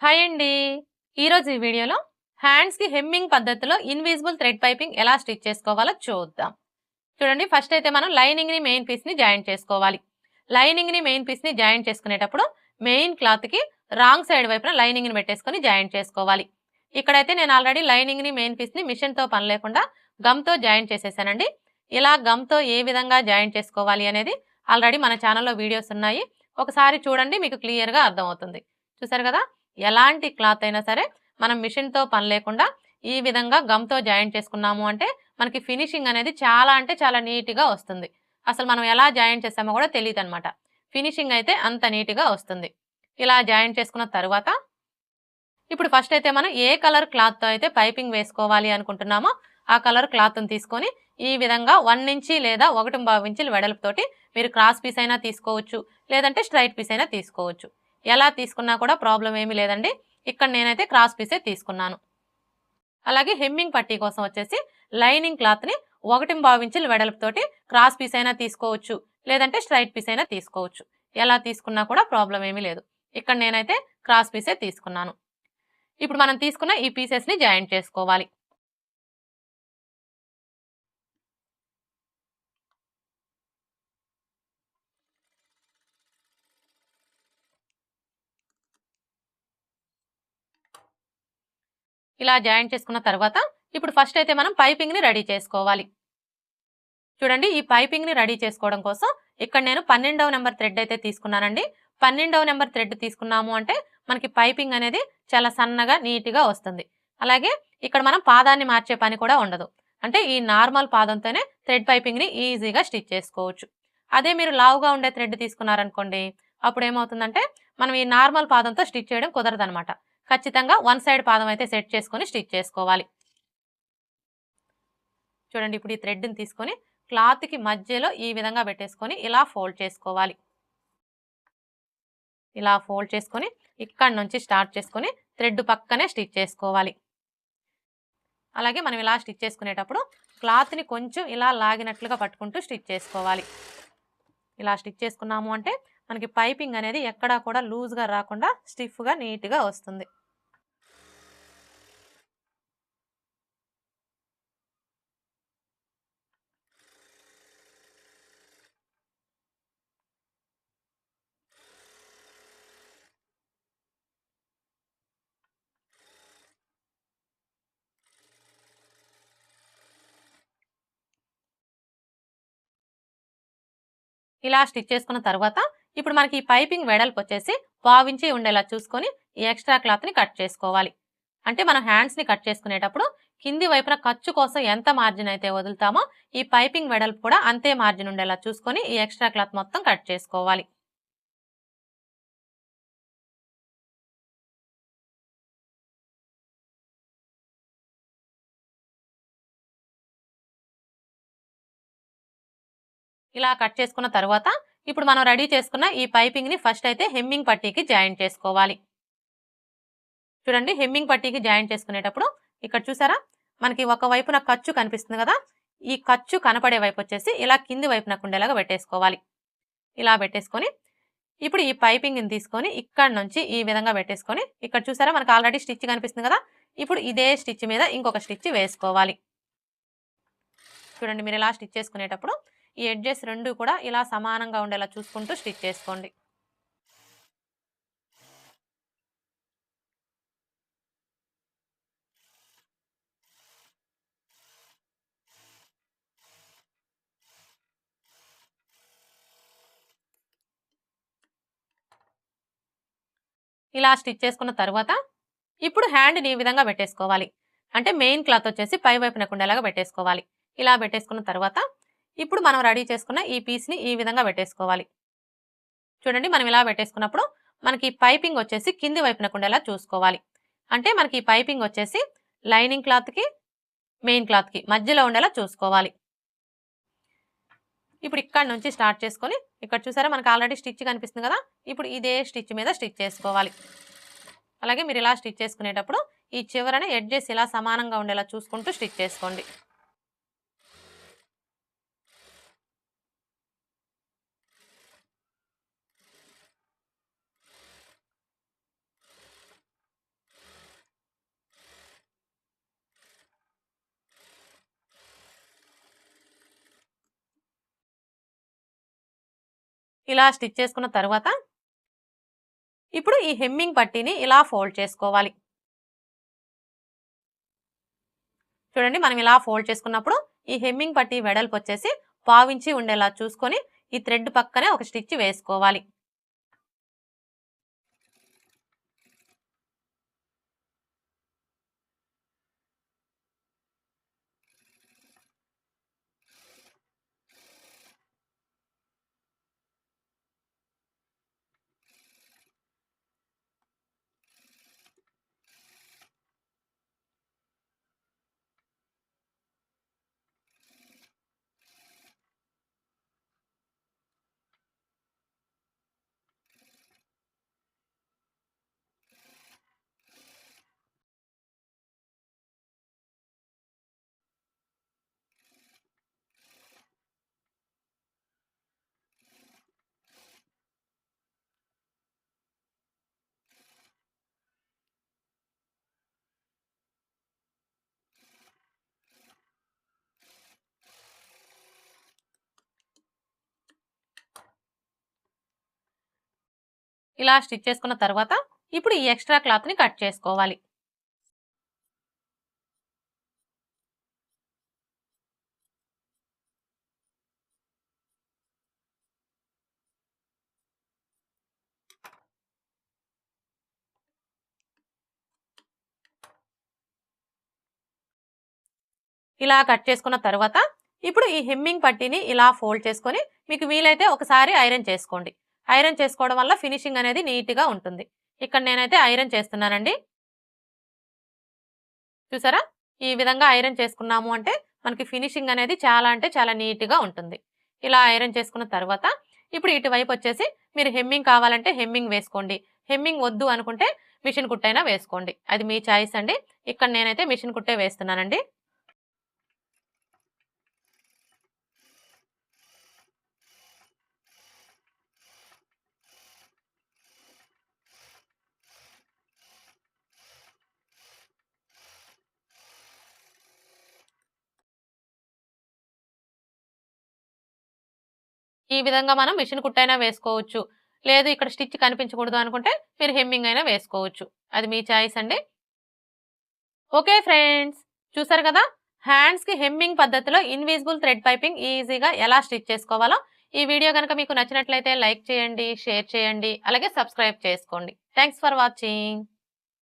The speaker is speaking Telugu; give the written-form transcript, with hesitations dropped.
హాయ్ అండి. ఈరోజు ఈ వీడియోలో హ్యాండ్స్‌కి హెమ్మింగ్ పద్ధతిలో ఇన్విజిబుల్ థ్రెడ్ పైపింగ్ ఎలా స్టిచ్ చేసుకోవాలో చూద్దాం. చూడండి, ఫస్ట్ అయితే మనం లైనింగ్‌ని మెయిన్ పీస్‌ని జాయింట్ చేసుకోవాలి. లైనింగ్‌ని మెయిన్ పీస్‌ని జాయింట్ చేసుకునేటప్పుడు మెయిన్ క్లాత్‌కి రాంగ్ సైడ్ వైపున లైనింగ్‌ని పెట్టేసుకొని జాయింట్ చేసుకోవాలి. ఇక్కడైతే నేను ఆల్రెడీ లైనింగ్‌ని మెయిన్ పీస్‌ని మిషన్‌తో పని లేకుండా గమ్‌తో జాయింట్ చేసేసానండి. ఇలా గమ్‌తో ఏ విధంగా జాయింట్ చేసుకోవాలి అనేది ఆల్రెడీ మన ఛానల్‌లో వీడియోస్ ఉన్నాయి. ఒకసారి చూడండి, మీకు క్లియర్‌గా అర్థమవుతుంది. చూసారు కదా! ఎలాంటి క్లాత్ అయినా సరే మనం మిషన్‌తో పని లేకుండా ఈ విధంగా గమ్‌తో జాయింట్ చేసుకున్నాము అంటే మనకి ఫినిషింగ్ అనేది చాలా అంటే చాలా నీట్‌గా వస్తుంది. అసలు మనం ఎలా జాయింట్ చేసామో కూడా తెలీదనమాట. ఫినిషింగ్ అయితే అంత నీట్‌గా వస్తుంది. ఇలా జాయింట్ చేసుకున్న తరువాత ఇప్పుడు ఫస్ట్ అయితే మనం ఏ కలర్ క్లాత్‌తో అయితే పైపింగ్ వేసుకోవాలి అనుకుంటున్నామో ఆ కలర్ క్లాత్‌ని తీసుకొని ఈ విధంగా 1 ఇంచి లేదా 1.5 ఇంచుల వెడల్పుతోటి మీరు క్రాస్ పీస్ అయినా తీసుకోవచ్చు, లేదంటే స్ట్రెయిట్ పీస్ అయినా తీసుకోవచ్చు. ఎలా తీసుకున్నా కూడా ప్రాబ్లం ఏమీ లేదండి. ఇక్కడ నేనైతే క్రాస్ పీసే తీసుకున్నాను. అలాగే హెమ్మింగ్ పట్టీ కోసం వచ్చేసి లైనింగ్ క్లాత్‌ని 1.5 ఇంచుల వెడల్పుతోటి క్రాస్ పీస్ అయినా తీసుకోవచ్చు, లేదంటే స్ట్రెయిట్ పీస్ అయినా తీసుకోవచ్చు. ఎలా తీసుకున్నా కూడా ప్రాబ్లం ఏమీ లేదు. ఇక్కడ నేనైతే క్రాస్ పీసే తీసుకున్నాను. ఇప్పుడు మనం తీసుకున్న ఈ పీసెస్‌ని జాయింట్ చేసుకోవాలి. ఇలా జాయింట్ చేసుకున్న తర్వాత ఇప్పుడు ఫస్ట్ అయితే మనం పైపింగ్‌ని రెడీ చేసుకోవాలి. చూడండి, ఈ పైపింగ్‌ని రెడీ చేసుకోవడం కోసం ఇక్కడ నేను 12వ నంబర్ థ్రెడ్ అయితే తీసుకున్నానండి. 12వ నంబర్ థ్రెడ్ తీసుకున్నాము అంటే మనకి పైపింగ్ అనేది చాలా సన్నగా నీట్‌గా వస్తుంది. అలాగే ఇక్కడ మనం పాదాన్ని మార్చే పని కూడా ఉండదు. అంటే ఈ నార్మల్ పాదంతోనే థ్రెడ్ పైపింగ్‌ని ఈజీగా స్టిచ్ చేసుకోవచ్చు. అదే మీరు లావుగా ఉండే థ్రెడ్ తీసుకున్నారనుకోండి, అప్పుడు ఏమవుతుందంటే మనం ఈ నార్మల్ పాదంతో స్టిచ్ చేయడం కుదరదనమాట. ఖచ్చితంగా వన్ సైడ్ పాదం అయితే సెట్ చేసుకొని స్టిచ్ చేసుకోవాలి. చూడండి, ఇప్పుడు ఈ థ్రెడ్‌ని తీసుకొని క్లాత్‌కి మధ్యలో ఈ విధంగా పెట్టేసుకొని ఇలా ఫోల్డ్ చేసుకోవాలి. ఇలా ఫోల్డ్ చేసుకొని ఇక్కడి నుంచి స్టార్ట్ చేసుకొని థ్రెడ్ పక్కనే స్టిచ్ చేసుకోవాలి. అలాగే మనం ఇలా స్టిచ్ చేసుకునేటప్పుడు క్లాత్‌ని కొంచెం ఇలా లాగినట్లుగా పట్టుకుంటూ స్టిచ్ చేసుకోవాలి. ఇలా స్టిచ్ చేసుకున్నాము అంటే మనకి పైపింగ్ అనేది ఎక్కడా కూడా లూజ్‌గా రాకుండా స్టిఫ్‌గా నీట్‌గా వస్తుంది. ఇలా స్టిచ్ చేసుకున్న తర్వాత ఇప్పుడు మనకి ఈ పైపింగ్ వెడల్పు వచ్చేసి 1/2 ఇంచి ఉండేలా చూసుకొని ఈ ఎక్స్ట్రా క్లాత్‌ని కట్ చేసుకోవాలి. అంటే మనం హ్యాండ్స్‌ని కట్ చేసుకునేటప్పుడు కింది వైపున ఖర్చు కోసం ఎంత మార్జిన్ అయితే వదులుతామో ఈ పైపింగ్ వెడల్పు కూడా అంతే మార్జిన్ ఉండేలా చూసుకొని ఈ ఎక్స్ట్రా క్లాత్ మొత్తం కట్ చేసుకోవాలి. ఇలా కట్ చేసుకున్న తర్వాత ఇప్పుడు మనం రెడీ చేసుకున్న ఈ పైపింగ్‌ని ఫస్ట్ అయితే హెమ్మింగ్ పట్టీకి జాయింట్ చేసుకోవాలి. చూడండి, హెమ్మింగ్ పట్టీకి జాయింట్ చేసుకునేటప్పుడు ఇక్కడ చూసారా మనకి ఒక వైపున ఖర్చు కనిపిస్తుంది కదా! ఈ ఖర్చు కనపడే వైపు వచ్చేసి ఇలా కింది వైపునకు ఉండేలాగా పెట్టేసుకోవాలి. ఇలా పెట్టేసుకొని ఇప్పుడు ఈ పైపింగ్‌ని తీసుకొని ఇక్కడ నుంచి ఈ విధంగా పెట్టేసుకొని ఇక్కడ చూసారా మనకు ఆల్రెడీ స్టిచ్ కనిపిస్తుంది కదా! ఇప్పుడు ఇదే స్టిచ్ మీద ఇంకొక స్టిచ్ వేసుకోవాలి. చూడండి, మీరు ఇలా స్టిచ్ చేసుకునేటప్పుడు ఈ ఎడ్జెస్ 2 కూడా ఇలా సమానంగా ఉండేలా చూసుకుంటూ స్టిచ్ చేసుకోండి. ఇలా స్టిచ్ చేసుకున్న తర్వాత ఇప్పుడు హ్యాండ్‌ని ఈ విధంగా పెట్టేసుకోవాలి. అంటే మెయిన్ క్లాత్ వచ్చేసి పై వైపునకు ఉండేలాగా పెట్టేసుకోవాలి. ఇలా పెట్టేసుకున్న తర్వాత ఇప్పుడు మనం రెడీ చేసుకున్న ఈ పీస్‌ని ఈ విధంగా పెట్టేసుకోవాలి. చూడండి, మనం ఇలా పెట్టేసుకున్నప్పుడు మనకి పైపింగ్ వచ్చేసి కింది వైపునకు ఉండేలా చూసుకోవాలి. అంటే మనకి ఈ పైపింగ్ వచ్చేసి లైనింగ్ క్లాత్‌కి, మెయిన్ క్లాత్‌కి మధ్యలో ఉండేలా చూసుకోవాలి. ఇప్పుడు ఇక్కడ నుంచి స్టార్ట్ చేసుకొని ఇక్కడ చూసారా మనకు ఆల్రెడీ స్టిచ్ కనిపిస్తుంది కదా! ఇప్పుడు ఇదే స్టిచ్ మీద స్టిచ్ చేసుకోవాలి. అలాగే మీరు ఇలా స్టిచ్ చేసుకునేటప్పుడు ఈ చివరన ఎడ్జెస్ ఇలా సమానంగా ఉండేలా చూసుకుంటూ స్టిచ్ చేసుకోండి. ఇలా స్టిచ్ చేసుకున్న తర్వాత ఇప్పుడు ఈ హెమ్మింగ్ పట్టీని ఇలా ఫోల్డ్ చేసుకోవాలి. చూడండి, మనం ఇలా ఫోల్డ్ చేసుకున్నప్పుడు ఈ హెమ్మింగ్ పట్టీ వెడల్పు వచ్చేసి 1/2 ఇంచి ఉండేలా చూసుకొని ఈ థ్రెడ్ పక్కనే ఒక స్టిచ్ వేసుకోవాలి. ఇలా స్టిచ్ చేసుకున్న తర్వాత ఇప్పుడు ఈ ఎక్స్ట్రా క్లాత్ ని కట్ చేసుకోవాలి. ఇలా కట్ చేసుకున్న తర్వాత ఇప్పుడు ఈ హెమ్మింగ్ పట్టీని ఇలా ఫోల్డ్ చేసుకొని మీకు వీలైతే ఒకసారి ఐరన్ చేసుకోండి. ఐరన్ చేసుకోవడం వల్ల ఫినిషింగ్ అనేది నీట్గా ఉంటుంది. ఇక్కడ నేనైతే ఐరన్ చేస్తున్నానండి. చూసారా, ఈ విధంగా ఐరన్ చేసుకున్నాము అంటే మనకి ఫినిషింగ్ అనేది చాలా అంటే చాలా నీట్గా ఉంటుంది. ఇలా ఐరన్ చేసుకున్న తర్వాత ఇప్పుడు ఇటువైపు వచ్చేసి మీరు హెమ్మింగ్ కావాలంటే హెమ్మింగ్ వేసుకోండి. హెమ్మింగ్ వద్దు అనుకుంటే మిషన్ కుట్టైనా వేసుకోండి. అది మీ చాయిస్ అండి. ఇక్కడ నేనైతే మిషన్ కుట్టే వేస్తున్నానండి. ఈ విధంగా మనం మిషన్ కుట్టైనా వేసుకోవచ్చు. లేదు ఇక్కడ స్టిచ్ కనిపించకూడదు అనుకుంటే మీరు హెమ్మింగ్ అయినా వేసుకోవచ్చు. అది మీ చాయిస్ అండి. ఓకే ఫ్రెండ్స్, చూసారు కదా, హ్యాండ్స్కి హెమ్మింగ్ పద్ధతిలో ఇన్విజిబుల్ థ్రెడ్ పైపింగ్ ఈజీగా ఎలా స్టిచ్ చేసుకోవాలో. ఈ వీడియో కనుక మీకు నచ్చినట్లయితే లైక్ చేయండి, షేర్ చేయండి, అలాగే సబ్స్క్రైబ్ చేసుకోండి. Thanks for watching.